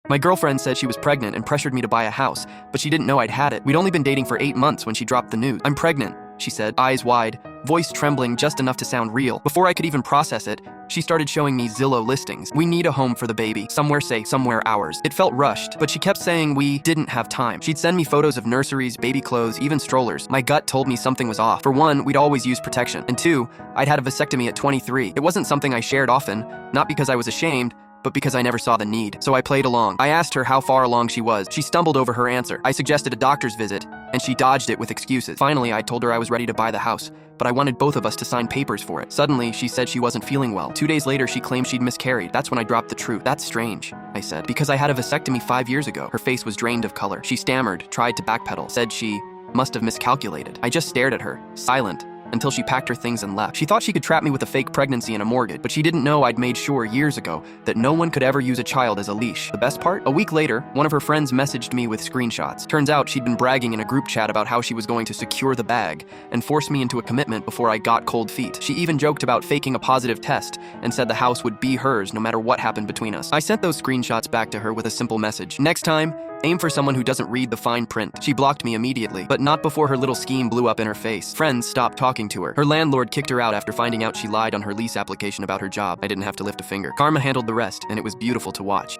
My girlfriend said she was pregnant and pressured me to buy a house, but she didn't know I'd had it. We'd only been dating for 8 months when she dropped the news. "I'm pregnant," she said, eyes wide, voice trembling just enough to sound real. Before I could even process it, she started showing me Zillow listings. "We need a home for the baby. Somewhere safe, somewhere ours." It felt rushed, but she kept saying we didn't have time. She'd send me photos of nurseries, baby clothes, even strollers. My gut told me something was off. For one, we'd always used protection. And two, I'd had a vasectomy at 23. It wasn't something I shared often, not because I was ashamed, but because I never saw the need. So I played along. I asked her how far along she was. She stumbled over her answer. I suggested a doctor's visit, and she dodged it with excuses. Finally, I told her I was ready to buy the house, but I wanted both of us to sign papers for it. Suddenly, she said she wasn't feeling well. 2 days later, she claimed she'd miscarried. That's when I dropped the truth. "That's strange," I said, "because I had a vasectomy 5 years ago." Her face was drained of color. She stammered, tried to backpedal, said she must have miscalculated. I just stared at her, silent, until she packed her things and left. She thought she could trap me with a fake pregnancy and a mortgage, but she didn't know I'd made sure years ago that no one could ever use a child as a leash. The best part? A week later, one of her friends messaged me with screenshots. Turns out she'd been bragging in a group chat about how she was going to secure the bag and force me into a commitment before I got cold feet. She even joked about faking a positive test and said the house would be hers no matter what happened between us. I sent those screenshots back to her with a simple message. "Next time, aim for someone who doesn't read the fine print." She blocked me immediately, but not before her little scheme blew up in her face. Friends stopped talking to her. Her landlord kicked her out after finding out she lied on her lease application about her job. I didn't have to lift a finger. Karma handled the rest, and it was beautiful to watch.